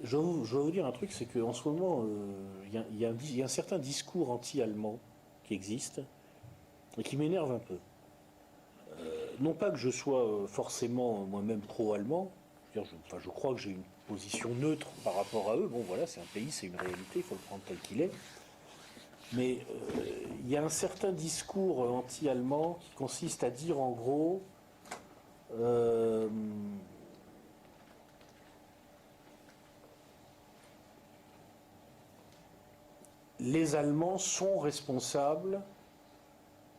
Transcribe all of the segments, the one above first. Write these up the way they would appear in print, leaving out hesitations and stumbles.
je vais vous dire un truc, c'est qu'en ce moment, il y a un certain discours anti-allemand qui existe et qui m'énerve un peu. Non pas que je sois forcément moi-même pro-allemand, enfin, je crois que j'ai une position neutre par rapport à eux. Bon, voilà, c'est un pays, c'est une réalité, il faut le prendre tel qu'il est. Mais il y a un certain discours anti-allemand qui consiste à dire en gros euh, les Allemands sont responsables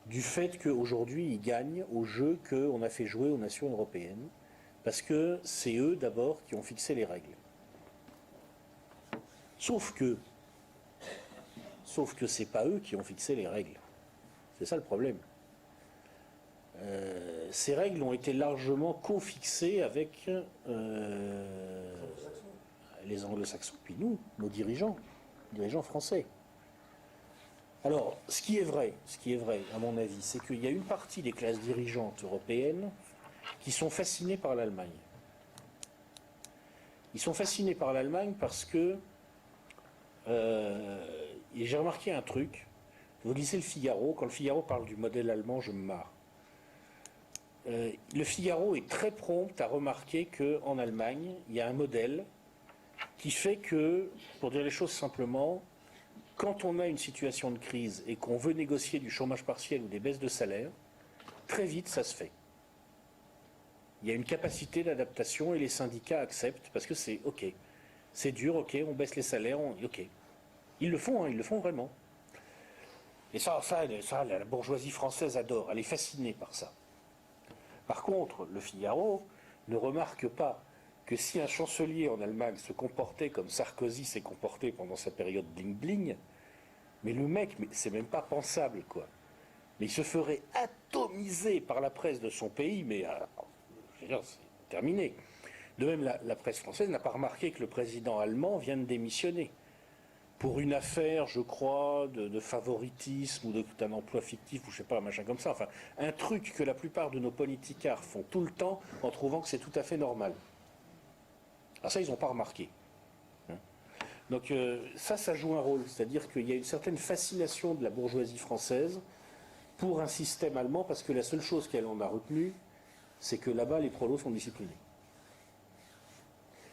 du fait qu'aujourd'hui ils gagnent au jeu qu'on a fait jouer aux nations européennes, parce que c'est eux d'abord qui ont fixé les règles. Sauf que, sauf que c'est pas eux qui ont fixé les règles. C'est ça le problème. Ces règles ont été largement co-fixées avec les anglo-saxons, puis nous, nos dirigeants français. Alors, ce qui est vrai, à mon avis, c'est qu'il y a une partie des classes dirigeantes européennes qui sont fascinées par l'Allemagne. Ils sont fascinés par l'Allemagne parce que, et j'ai remarqué un truc, vous lisez le Figaro, quand le Figaro parle du modèle allemand, je me marre. Le Figaro est très prompt à remarquer qu'en Allemagne, il y a un modèle qui fait que, pour dire les choses simplement, quand on a une situation de crise et qu'on veut négocier du chômage partiel ou des baisses de salaire, très vite ça se fait. Il y a une capacité d'adaptation et les syndicats acceptent parce que c'est ok. C'est dur, ok, on baisse les salaires, ok. Ils le font, hein, ils le font vraiment. Et ça, la bourgeoisie française adore, elle est fascinée par ça. Par contre, le Figaro ne remarque pas que si un chancelier en Allemagne se comportait comme Sarkozy s'est comporté pendant sa période bling-bling, mais le mec, c'est même pas pensable, quoi. Mais il se ferait atomiser par la presse de son pays, mais je veux dire, c'est terminé. De même, la presse française n'a pas remarqué que le président allemand vient de démissionner. Pour une affaire, je crois, de favoritisme ou d'un emploi fictif, ou je sais pas, un machin comme ça. Enfin, un truc que la plupart de nos politicards font tout le temps en trouvant que c'est tout à fait normal. Alors ça, ils n'ont pas remarqué. Donc ça joue un rôle. C'est-à-dire qu'il y a une certaine fascination de la bourgeoisie française pour un système allemand, parce que la seule chose qu'elle en a retenue, c'est que là-bas, les prolos sont disciplinés.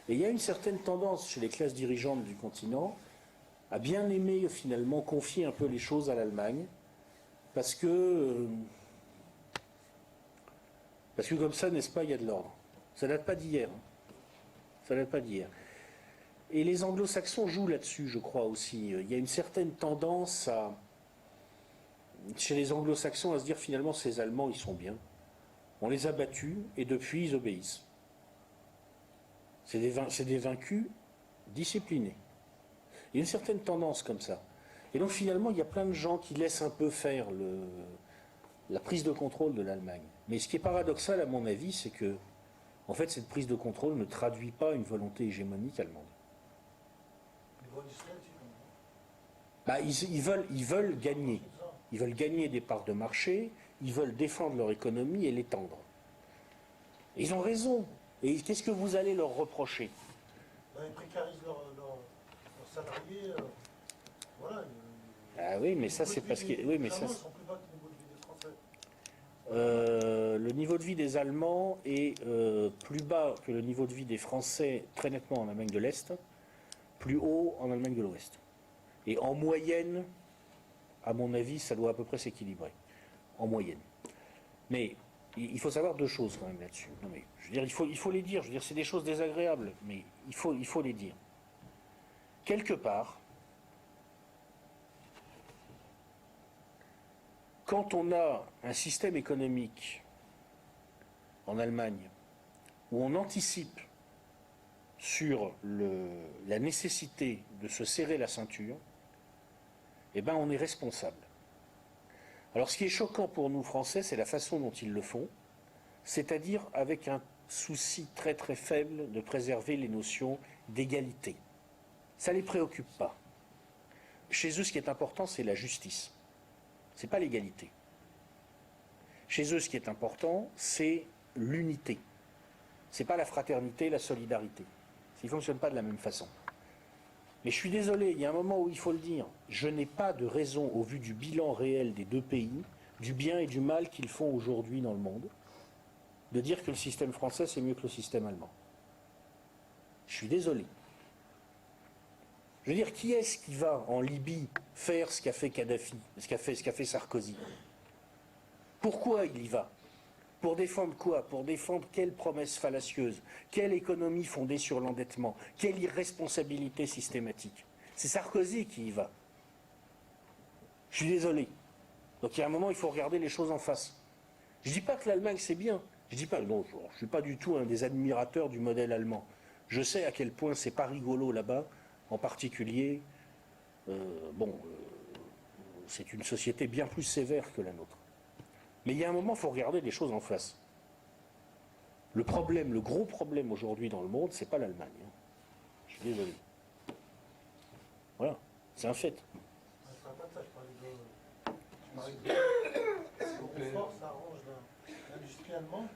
Et il y a une certaine tendance chez les classes dirigeantes du continent à bien aimer finalement confier un peu les choses à l'Allemagne, parce que comme ça, n'est-ce pas, il y a de l'ordre. Ça date pas d'hier. Hein. Ça date pas d'hier. Et les anglo-saxons jouent là-dessus, je crois aussi. Il y a une certaine tendance chez les anglo-saxons à se dire finalement ces Allemands, ils sont bien. On les a battus et depuis, ils obéissent. C'est des vaincus disciplinés. Il y a une certaine tendance comme ça. Et donc finalement, il y a plein de gens qui laissent un peu faire la prise de contrôle de l'Allemagne. Mais ce qui est paradoxal, à mon avis, c'est que, en fait, cette prise de contrôle ne traduit pas une volonté hégémonique allemande. Bah, ils veulent gagner. Ils veulent gagner des parts de marché, ils veulent défendre leur économie et l'étendre. Et ils ont raison. Et qu'est-ce que vous allez leur reprocher? Ils précarisent leurs salariés. Voilà. Ah oui, mais ça c'est parce que... Oui, mais ça... sont plus bas que le niveau de vie des Français. Le niveau de vie des Allemands est plus bas que le niveau de vie des Français, très nettement en Allemagne de l'Est, plus haut en Allemagne de l'Ouest. Et en moyenne, à mon avis, ça doit à peu près s'équilibrer. En moyenne. Mais il faut savoir deux choses quand même là-dessus. Non, mais, je veux dire, il faut les dire. Je veux dire, c'est des choses désagréables, mais il faut les dire. Quelque part, quand on a un système économique en Allemagne où on anticipe sur la nécessité de se serrer la ceinture, eh ben on est responsable. Alors ce qui est choquant pour nous Français, c'est la façon dont ils le font, c'est-à-dire avec un souci très très faible de préserver les notions d'égalité. Ça ne les préoccupe pas. Chez eux, ce qui est important, c'est la justice. Ce n'est pas l'égalité. Chez eux, ce qui est important, c'est l'unité. Ce n'est pas la fraternité, la solidarité. Ils ne fonctionnent pas de la même façon. Mais je suis désolé, il y a un moment où il faut le dire. Je n'ai pas de raison, au vu du bilan réel des deux pays, du bien et du mal qu'ils font aujourd'hui dans le monde, de dire que le système français c'est mieux que le système allemand. Je suis désolé. Je veux dire, qui est-ce qui va en Libye faire ce qu'a fait Kadhafi, ce qu'a fait Sarkozy? Pourquoi il y va? Pour défendre quoi? Pour défendre quelle promesse fallacieuse? Quelle économie fondée sur l'endettement? Quelle irresponsabilité systématique? C'est Sarkozy qui y va. Je suis désolé. Donc il y a un moment, il faut regarder les choses en face. Je ne dis pas que l'Allemagne c'est bien. Je dis pas, non, je ne suis pas du tout un des admirateurs du modèle allemand. Je sais à quel point c'est pas rigolo là-bas, en particulier. C'est une société bien plus sévère que la nôtre. Mais il y a un moment, il faut regarder les choses en face. Le problème, le gros problème aujourd'hui dans le monde, c'est pas l'Allemagne. Je suis désolé. Voilà, c'est un fait. Je ne parle pas de ça, je parlais de... Le confort, ça arrange l'industrie allemande.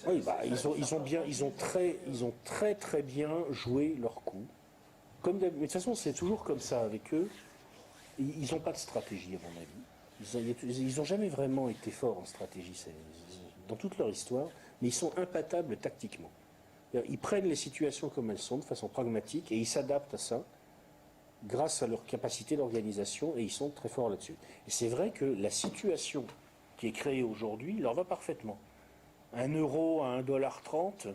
Oui, bah, ils ont très bien joué leur coup. Mais de toute façon, c'est toujours comme ça avec eux. Ils n'ont pas de stratégie, à mon avis. Ils n'ont jamais vraiment été forts en stratégie dans toute leur histoire, mais ils sont impatables tactiquement. Ils prennent les situations comme elles sont, de façon pragmatique, et ils s'adaptent à ça grâce à leur capacité d'organisation, et ils sont très forts là-dessus. Et c'est vrai que la situation qui est créée aujourd'hui leur va parfaitement. 1 euro à 1,30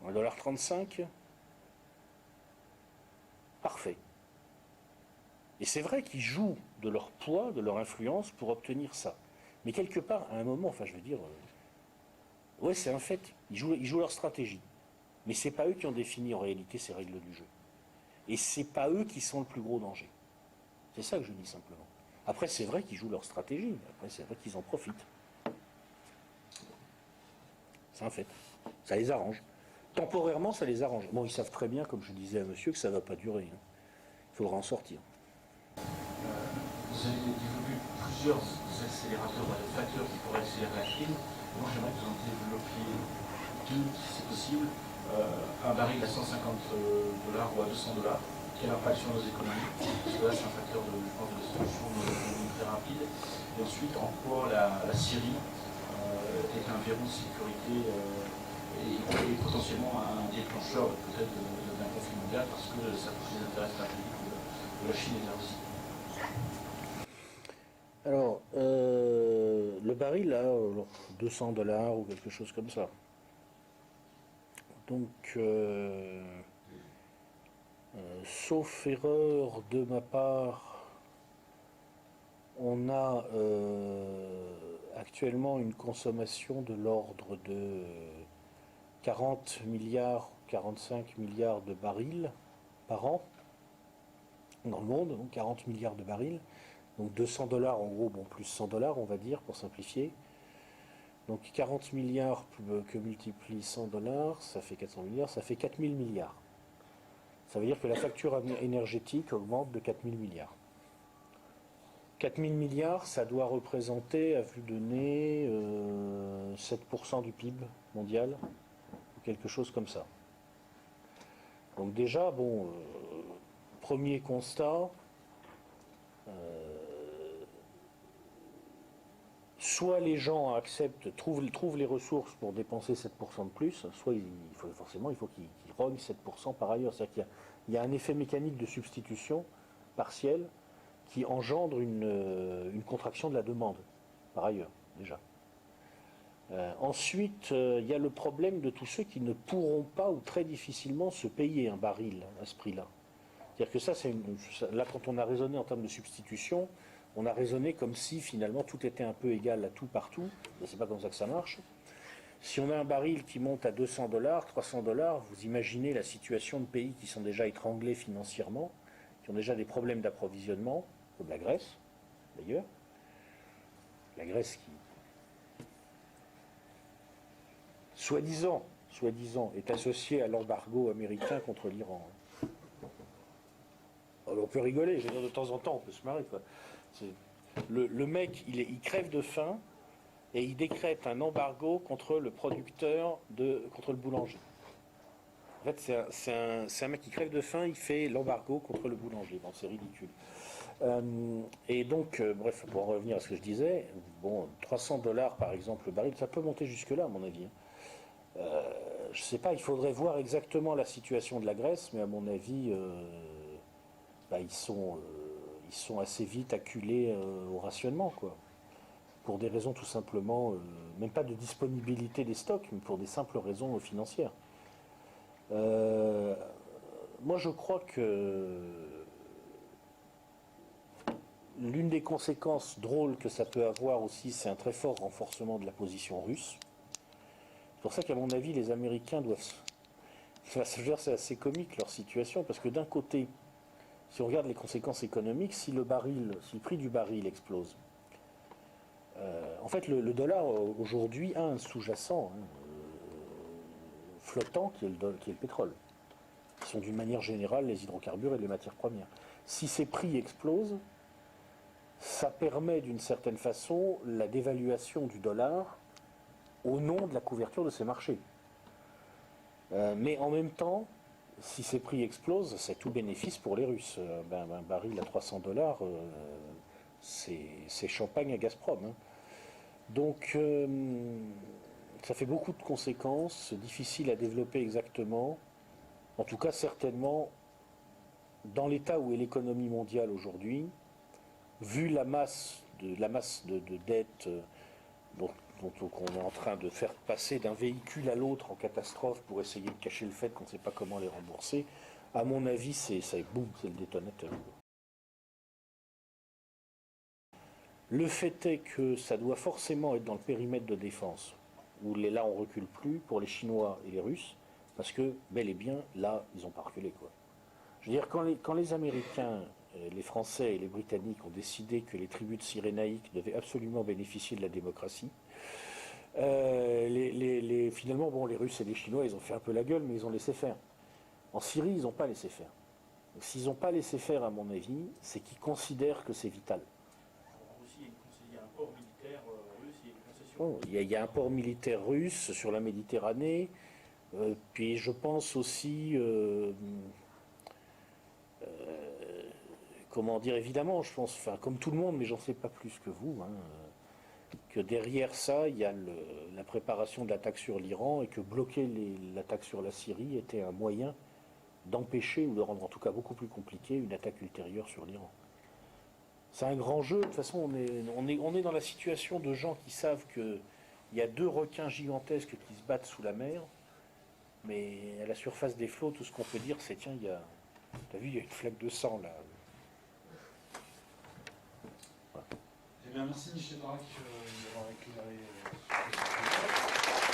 $, 1,35 $, parfait. Et c'est vrai qu'ils jouent de leur poids, de leur influence pour obtenir ça. Mais quelque part, à un moment, enfin je veux dire, ouais c'est un fait, ils jouent leur stratégie. Mais c'est pas eux qui ont défini en réalité ces règles du jeu. Et c'est pas eux qui sont le plus gros danger. C'est ça que je dis simplement. Après c'est vrai qu'ils jouent leur stratégie, après c'est vrai qu'ils en profitent. C'est un fait. Ça les arrange. Temporairement, ça les arrange. Bon, ils savent très bien, comme je disais à monsieur, que ça ne va pas durer. Il faudra en sortir. Vous avez développé plusieurs accélérateurs, de facteurs qui pourraient accélérer la crise. Moi, j'aimerais que vous en développiez deux, si c'est possible. Un baril à 150 $ ou à 200 $. Quel impact sur nos économies? Parce que là, c'est un facteur, je pense, de destruction très rapide. Et ensuite, en quoi la Syrie est un verrou de sécurité et potentiellement un déclencheur peut-être d'un conflit mondial parce que ça touche les intérêts stratégiques de la Chine et de la Russie. Alors, le baril, là, 200 $ ou quelque chose comme ça. Donc, sauf erreur de ma part, on a actuellement une consommation de l'ordre de 40 milliards, 45 milliards de barils par an dans le monde, donc 40 milliards de barils. Donc 200 $ en gros, bon, plus 100 $ on va dire pour simplifier. Donc 40 milliards que multiplie 100 $, ça fait 400 milliards, ça fait 4000 milliards. Ça veut dire que la facture énergétique augmente de 4000 milliards. 4000 milliards, ça doit représenter, à vue de nez, 7% du PIB mondial, ou quelque chose comme ça. Donc déjà, bon, premier constat, soit les gens acceptent, trouvent les ressources pour dépenser 7% de plus, soit il faut qu'ils rognent 7% par ailleurs. C'est-à-dire qu'il y a un effet mécanique de substitution partielle qui engendre une contraction de la demande, par ailleurs, déjà. Ensuite, il y a le problème de tous ceux qui ne pourront pas ou très difficilement se payer un baril à ce prix-là. C'est-à-dire que là, quand on a raisonné en termes de substitution, on a raisonné comme si finalement tout était un peu égal à tout partout. Mais c'est pas comme ça que ça marche. Si on a un baril qui monte à 200 $, 300 $, vous imaginez la situation de pays qui sont déjà étranglés financièrement, qui ont déjà des problèmes d'approvisionnement, comme la Grèce, d'ailleurs. La Grèce qui, soi-disant, est associée à l'embargo américain contre l'Iran. On peut rigoler, je veux dire, de temps en temps, on peut se marrer, quoi. Le mec, il crève de faim et il décrète un embargo contre le producteur, contre le boulanger. fait, c'est un mec qui crève de faim, il fait l'embargo contre le boulanger. Bon, c'est ridicule. Et donc, bref, pour en revenir à ce que je disais, bon, $300 par exemple le baril, ça peut monter jusque-là, à mon avis. Je ne sais pas, il faudrait voir exactement la situation de la Grèce, mais à mon avis, ils sont assez vite acculés au rationnement, quoi. Pour des raisons tout simplement, même pas de disponibilité des stocks, mais pour des simples raisons financières. Moi, je crois que l'une des conséquences drôles que ça peut avoir aussi, c'est un très fort renforcement de la position russe. C'est pour ça qu'à mon avis, les Américains doivent... C'est assez comique leur situation, parce que d'un côté, si on regarde les conséquences économiques, si le prix du baril explose, en fait, le dollar aujourd'hui a un sous-jacent flottant qui est le pétrole, qui sont d'une manière générale les hydrocarbures et les matières premières. Si ces prix explosent, ça permet d'une certaine façon la dévaluation du dollar au nom de la couverture de ces marchés. Mais en même temps, si ces prix explosent, c'est tout bénéfice pour les Russes. Un baril à $300, c'est champagne à Gazprom. Hein. Donc, ça fait beaucoup de conséquences, difficiles à développer exactement. En tout cas, certainement, dans l'état où est l'économie mondiale aujourd'hui, vu la masse de dettes dont on est en train de faire passer d'un véhicule à l'autre en catastrophe pour essayer de cacher le fait qu'on ne sait pas comment les rembourser, à mon avis, c'est le détonateur. Le fait est que ça doit forcément être dans le périmètre de défense, où là on ne recule plus pour les Chinois et les Russes, parce que bel et bien, là, ils n'ont pas reculé, quoi. Je veux dire, quand les Américains, les Français et les Britanniques ont décidé que les tribus de Cyrénaïque devaient absolument bénéficier de la démocratie, finalement, bon, les Russes et les Chinois, ils ont fait un peu la gueule, mais ils ont laissé faire. En Syrie, ils n'ont pas laissé faire. Donc, s'ils n'ont pas laissé faire, à mon avis, c'est qu'ils considèrent que c'est vital. En Russie, il y a un port militaire russe, il y a une concession. Bon, il y a un port militaire russe sur la Méditerranée, puis je pense aussi... comment dire, évidemment, je pense, enfin, comme tout le monde, mais j'en sais pas plus que vous, hein, que derrière ça, il y a la préparation de l'attaque sur l'Iran et que bloquer l'attaque sur la Syrie était un moyen d'empêcher ou de rendre en tout cas beaucoup plus compliqué une attaque ultérieure sur l'Iran. C'est un grand jeu. De toute façon, on est dans la situation de gens qui savent qu'il y a deux requins gigantesques qui se battent sous la mer, mais à la surface des flots, tout ce qu'on peut dire, c'est tiens, t'as vu, il y a une flaque de sang là. Eh bien, merci Michel Braque d'avoir éclairé sur ce sujet.